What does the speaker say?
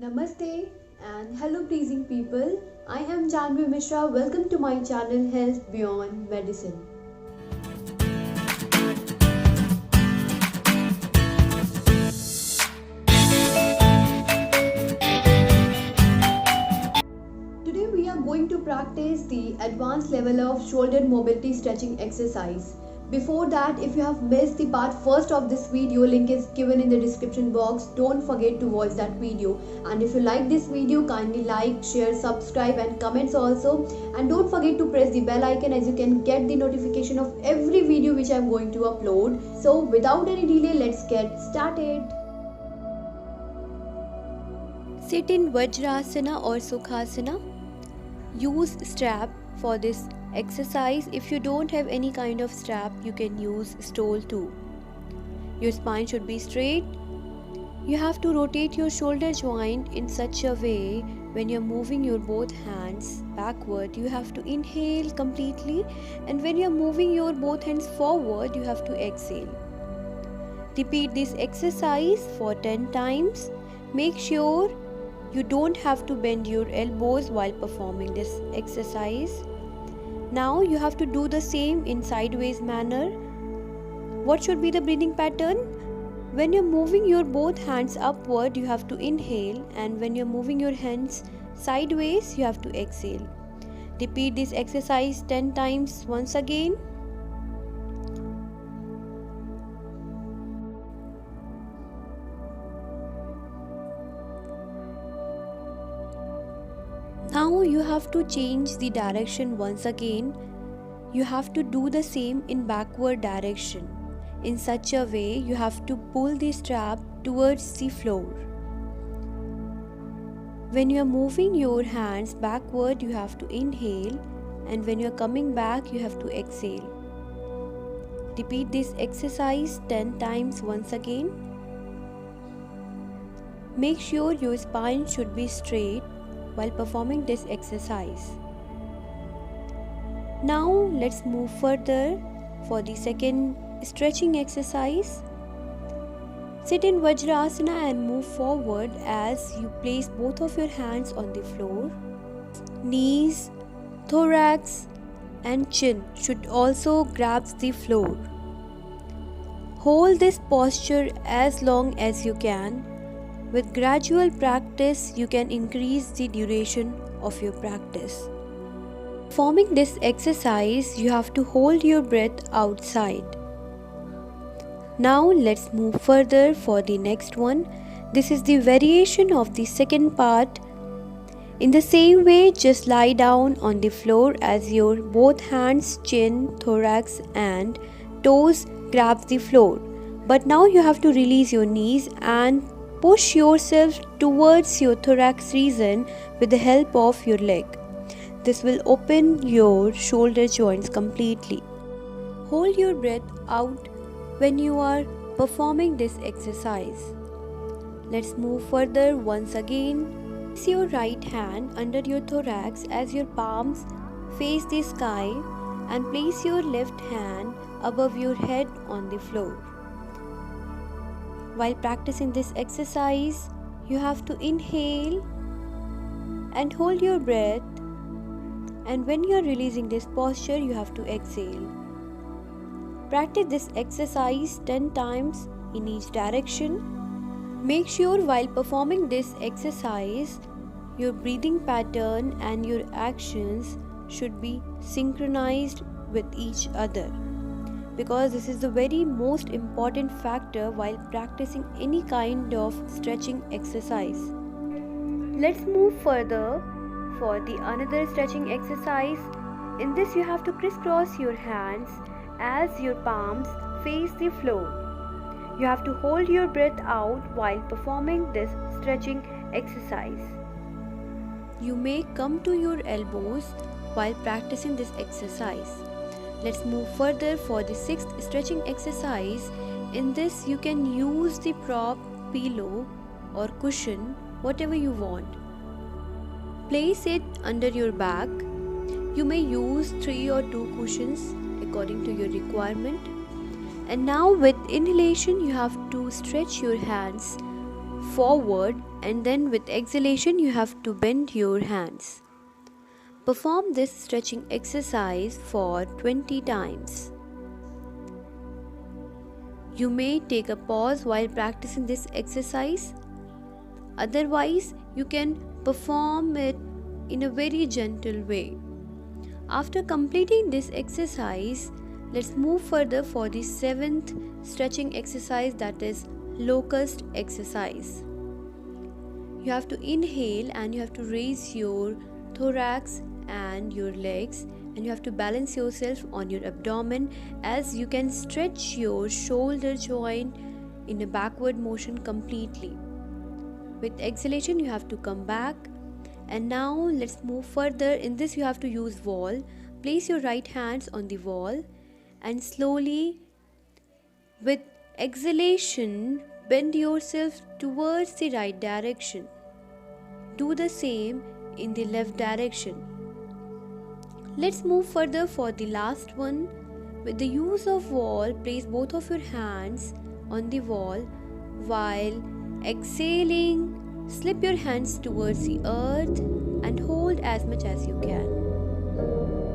Namaste and hello pleasing people. I am Janvi Mishra. Welcome to my channel Health Beyond Medicine. Today we are going to practice the advanced level of shoulder mobility stretching exercise. Before that, if you have missed the part first of this video, link is given in the description box. Don't forget to watch that video. And if you like this video, kindly like, share, subscribe and comments also. And don't forget to press the bell icon as you can get the notification of every video which I am going to upload. So without any delay, let's get started. Sit in Vajrasana or Sukhasana. Use strap for this exercise. If you don't have any kind of strap, you can use stole too. Your spine should be straight. You have to rotate your shoulder joint in such a way when you're moving your both hands backward, you have to inhale completely, and when you're moving your both hands forward, you have to exhale. Repeat this exercise for 10 times. Make sure you don't have to bend your elbows while performing this exercise. Now you have to do the same in sideways manner. What should be the breathing pattern? When you're moving your both hands upward, you have to inhale, and when you're moving your hands sideways, you have to exhale. Repeat this exercise 10 times once again. Now you have to change the direction once again. You have to do the same in backward direction. In such a way, you have to pull the strap towards the floor. When you are moving your hands backward, you have to inhale, and when you are coming back, you have to exhale. Repeat this exercise 10 times once again. Make sure your spine should be straight while performing this exercise. Now let's move further for the second stretching exercise. Sit in Vajrasana and move forward as you place both of your hands on the floor. Knees, thorax and chin should also grab the floor. Hold this posture as long as you can. With gradual practice, you can increase the duration of your practice. Performing this exercise, you have to hold your breath outside. Now let's move further for the next one. This is the variation of the second part. In the same way, just lie down on the floor as your both hands, chin, thorax and toes grab the floor. But now you have to release your knees and push yourself towards your thorax region with the help of your leg. This will open your shoulder joints completely. Hold your breath out when you are performing this exercise. Let's move further once again. Place your right hand under your thorax as your palms face the sky, and place your left hand above your head on the floor. While practicing this exercise, you have to inhale and hold your breath, and when you are releasing this posture, you have to exhale. Practice this exercise 10 times in each direction. Make sure while performing this exercise, your breathing pattern and your actions should be synchronized with each other, because this is the very most important factor while practicing any kind of stretching exercise. Let's move further for the another stretching exercise. In this, you have to crisscross your hands as your palms face the floor. You have to hold your breath out while performing this stretching exercise. You may come to your elbows while practicing this exercise. Let's move further for the sixth stretching exercise. In this, you can use the prop, pillow or cushion, whatever you want. Place it under your back. You may use 3 or 2 cushions according to your requirement. And now with inhalation, you have to stretch your hands forward and then with exhalation you have to bend your hands. Perform this stretching exercise for 20 times. You may take a pause while practicing this exercise. Otherwise, you can perform it in a very gentle way. After completing this exercise, let's move further for the 7th stretching exercise, that is locust exercise. You have to inhale and you have to raise your thorax and your legs, and you have to balance yourself on your abdomen as you can stretch your shoulder joint in a backward motion completely. With exhalation you have to come back. And now let's move further. In this you have to use wall. Place your right hands on the wall and slowly with exhalation bend yourself towards the right direction. Do the same in the left direction. Let's move further for the last one. With the use of wall, place both of your hands on the wall while exhaling. Slip your hands towards the earth and hold as much as you can.